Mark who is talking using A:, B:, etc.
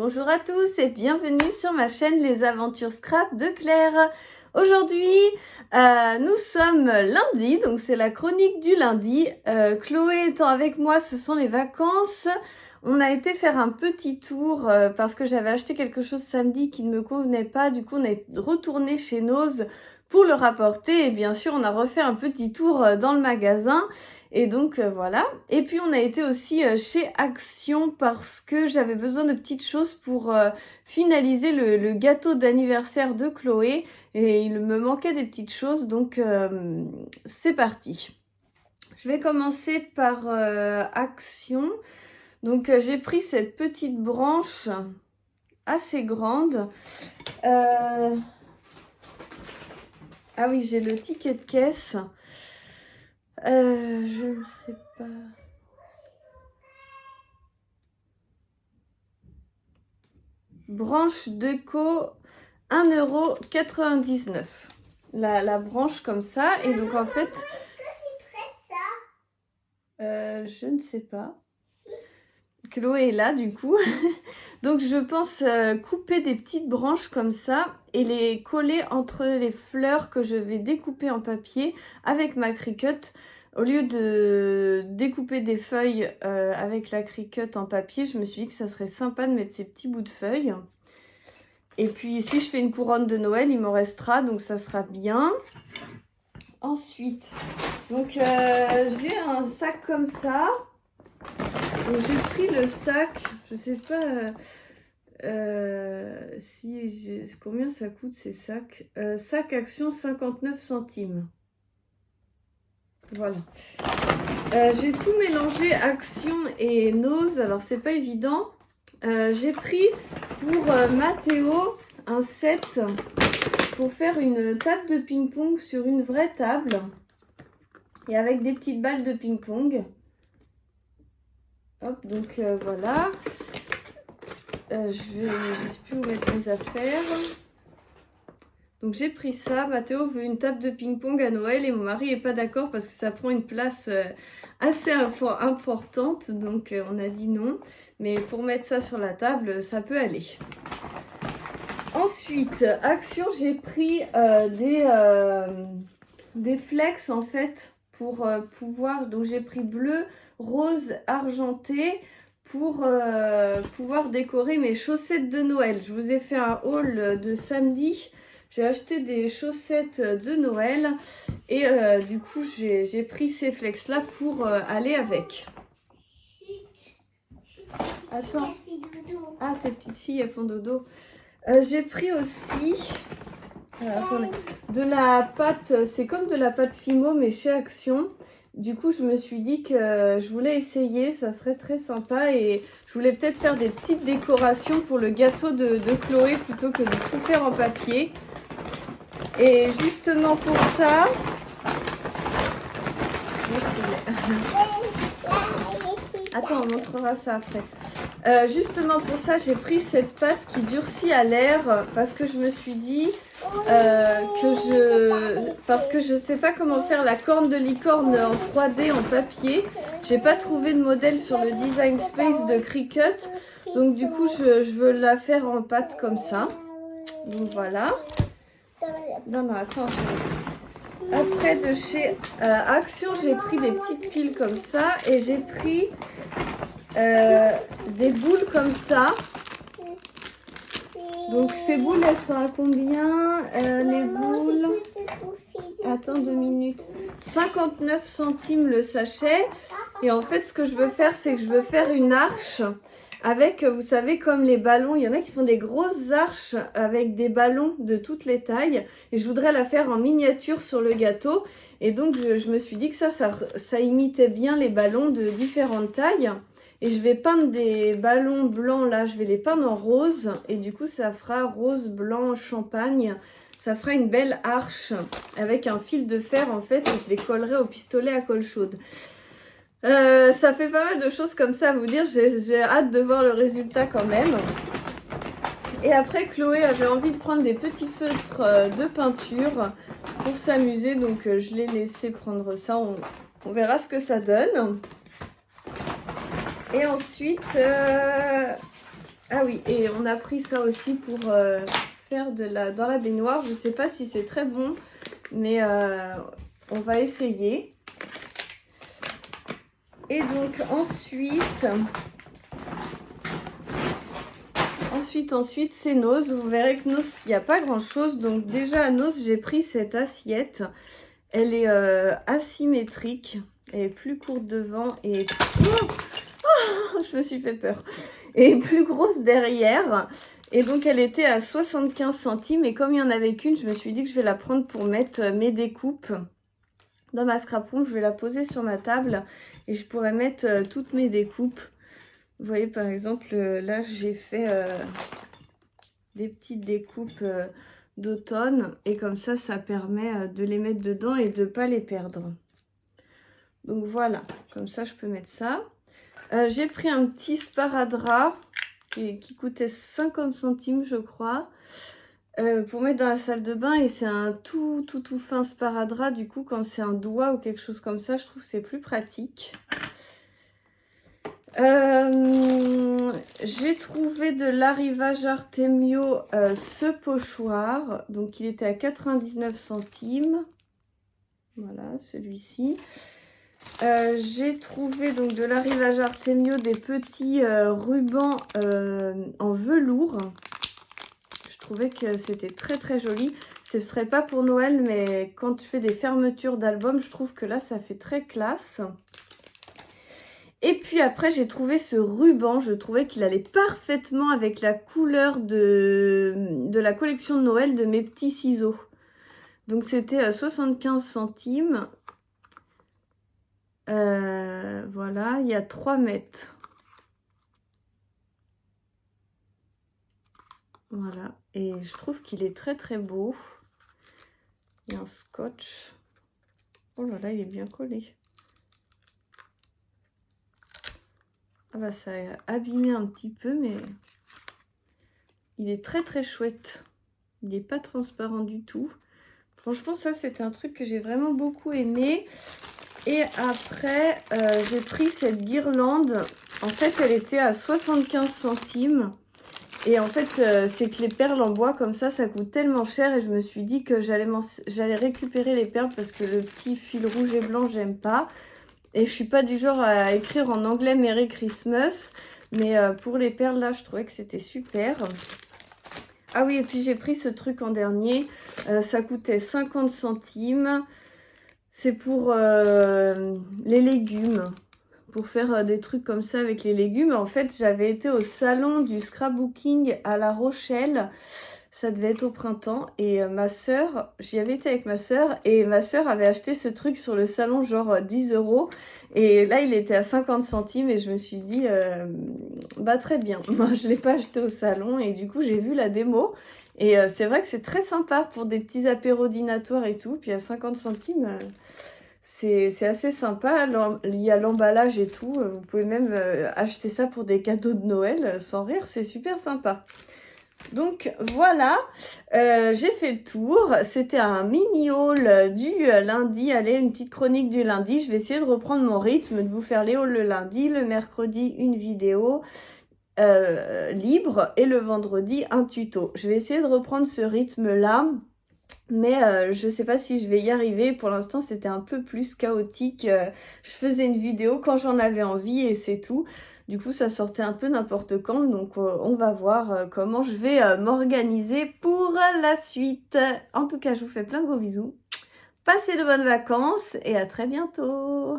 A: Bonjour à tous et bienvenue sur ma chaîne Les Aventures Scrap de Claire. Aujourd'hui, nous sommes lundi, donc c'est la chronique du lundi. Chloé étant avec moi, ce sont les vacances. On a été faire un petit tour parce que j'avais acheté quelque chose samedi qui ne me convenait pas. Du coup, on est retourné chez Nose pour le rapporter. Et bien sûr, on a refait un petit tour dans le magasin. Et donc voilà. Et puis on a été aussi chez Action parce que j'avais besoin de petites choses pour finaliser le gâteau d'anniversaire de Chloé. Et il me manquait des petites choses, donc c'est parti. Je vais commencer par Action. Donc j'ai pris cette petite branche assez grande. Ah oui, j'ai le ticket de caisse. Je ne sais pas. Branche déco 1,99 €. La branche comme ça. Et donc en fait. Je ne sais pas. Chloé est là du coup. Donc je pense couper des petites branches comme ça et les coller entre les fleurs que je vais découper en papier avec ma Cricut. Au lieu de découper des feuilles avec la Cricut en papier, je me suis dit que ça serait sympa de mettre ces petits bouts de feuilles. Et puis si je fais une couronne de Noël, il m'en restera, donc ça sera bien. Ensuite, donc j'ai un sac comme ça. J'ai pris le sac, je sais pas combien ça coûte ces sacs. Sac Action 59 centimes. Voilà. J'ai tout mélangé Action et Nose, alors c'est pas évident. J'ai pris pour Mathéo un set pour faire une table de ping-pong sur une vraie table et avec des petites balles de ping-pong. Hop, donc voilà. Je sais plus où mettre mes affaires. Donc j'ai pris ça. Mathéo veut une table de ping-pong à Noël et mon mari n'est pas d'accord parce que ça prend une place assez importante. Donc on a dit non. Mais pour mettre ça sur la table, ça peut aller. Ensuite, Action, j'ai pris des flex en fait pour pouvoir. Donc j'ai pris bleu, rose, argenté pour pouvoir décorer mes chaussettes de Noël. Je vous ai fait un haul de samedi. J'ai acheté des chaussettes de Noël et du coup j'ai pris ces flex là pour aller avec. Attends. Ah, tes petites filles elles font dodo. J'ai pris aussi attendez, de la pâte, c'est comme de la pâte Fimo mais chez Action. Du coup, je me suis dit que je voulais essayer, ça serait très sympa et je voulais peut-être faire des petites décorations pour le gâteau de Chloé plutôt que de tout faire en papier. Et justement pour ça, attends, on montrera ça après. Justement pour ça, j'ai pris cette pâte qui durcit à l'air parce que je me suis dit parce que je sais pas comment faire la corne de licorne en 3D en papier. J'ai pas trouvé de modèle sur le Design Space de Cricut. Donc du coup, je veux la faire en pâte comme ça. Donc voilà. Non, attends. Après de chez Action, j'ai pris des petites piles comme ça et j'ai pris des boules comme ça. Donc ces boules elles sont à combien les boules? Attends 2 minutes. 59 centimes le sachet. Et en fait ce que je veux faire c'est que je veux faire une arche avec, vous savez, comme les ballons. Il y en a qui font des grosses arches avec des ballons de toutes les tailles. Et je voudrais la faire en miniature sur le gâteau. Et donc je me suis dit que ça imitait bien les ballons de différentes tailles. Et je vais peindre des ballons blancs là, je vais les peindre en rose. Et du coup, ça fera rose, blanc, champagne. Ça fera une belle arche avec un fil de fer en fait. Et je les collerai au pistolet à colle chaude. Ça fait pas mal de choses comme ça à vous dire. J'ai hâte de voir le résultat quand même. Et après, Chloé avait envie de prendre des petits feutres de peinture pour s'amuser. Donc, je l'ai laissé prendre ça. On verra ce que ça donne. Et ensuite, Ah oui, et on a pris ça aussi pour faire dans la baignoire. Je sais pas si c'est très bon, mais on va essayer. Et donc ensuite c'est Noz. Vous verrez que Noz, il n'y a pas grand chose. Donc déjà à Noz, j'ai pris cette assiette. Elle est asymétrique. Elle est plus courte devant et... Oh, je me suis fait peur. Et plus grosse derrière. Et donc elle était à 75 centimes. Et comme il n'y en avait qu'une, je me suis dit que je vais la prendre pour mettre mes découpes dans ma scrapon. Je vais la poser sur ma table et je pourrais mettre toutes mes découpes. Vous voyez par exemple, là j'ai fait des petites découpes d'automne. Et comme ça permet de les mettre dedans et de ne pas les perdre. Donc voilà, comme ça je peux mettre ça. J'ai pris un petit sparadrap qui coûtait 50 centimes je crois. Pour mettre dans la salle de bain. Et c'est un tout fin sparadrap. Du coup quand c'est un doigt ou quelque chose comme ça, je trouve que c'est plus pratique. J'ai trouvé de l'arrivage Artemio ce pochoir. Donc il était à 99 centimes. Voilà, celui-ci. J'ai trouvé donc de l'arrivage Artemio des petits rubans en velours. Je trouvais que c'était très joli. Ce ne serait pas pour Noël, mais quand je fais des fermetures d'albums, je trouve que là ça fait très classe. Et puis après j'ai trouvé ce ruban. Je trouvais qu'il allait parfaitement avec la couleur de la collection de Noël de mes petits ciseaux. Donc c'était 75 centimes. Voilà, il y a 3 mètres. Voilà, et je trouve qu'il est très beau. Il y a un scotch. Oh là là, il est bien collé. Ah bah ça a abîmé un petit peu, mais il est très chouette. Il n'est pas transparent du tout. Franchement, ça c'est un truc que j'ai vraiment beaucoup aimé. Et après, j'ai pris cette guirlande. En fait, elle était à 75 centimes. Et en fait, c'est que les perles en bois comme ça coûte tellement cher. Et je me suis dit que j'allais récupérer les perles parce que le petit fil rouge et blanc, j'aime pas. Et je suis pas du genre à écrire en anglais Merry Christmas. Mais pour les perles, là, je trouvais que c'était super. Ah oui, et puis j'ai pris ce truc en dernier. Ça coûtait 50 centimes. C'est pour les légumes. Pour faire des trucs comme ça avec les légumes. En fait, j'avais été au salon du scrapbooking à La Rochelle. Ça devait être au printemps. Et ma soeur, j'y avais été avec ma soeur. Et ma soeur avait acheté ce truc sur le salon, genre 10 €. Et là, il était à 50 centimes. Et je me suis dit, bah très bien. Moi, je ne l'ai pas acheté au salon. Et du coup, j'ai vu la démo. Et c'est vrai que c'est très sympa pour des petits apéros dînatoires et tout. Puis à 50 centimes... c'est assez sympa, il y a l'emballage et tout. Vous pouvez même acheter ça pour des cadeaux de Noël, sans rire, c'est super sympa. Donc voilà, j'ai fait le tour. C'était un mini haul du lundi. Allez, une petite chronique du lundi. Je vais essayer de reprendre mon rythme, de vous faire les hauls le lundi, le mercredi une vidéo libre et le vendredi un tuto. Je vais essayer de reprendre ce rythme-là. Mais je sais pas si je vais y arriver. Pour l'instant, c'était un peu plus chaotique. Je faisais une vidéo quand j'en avais envie et c'est tout. Du coup, ça sortait un peu n'importe quand. Donc, on va voir comment je vais m'organiser pour la suite. En tout cas, je vous fais plein de gros bisous. Passez de bonnes vacances et à très bientôt.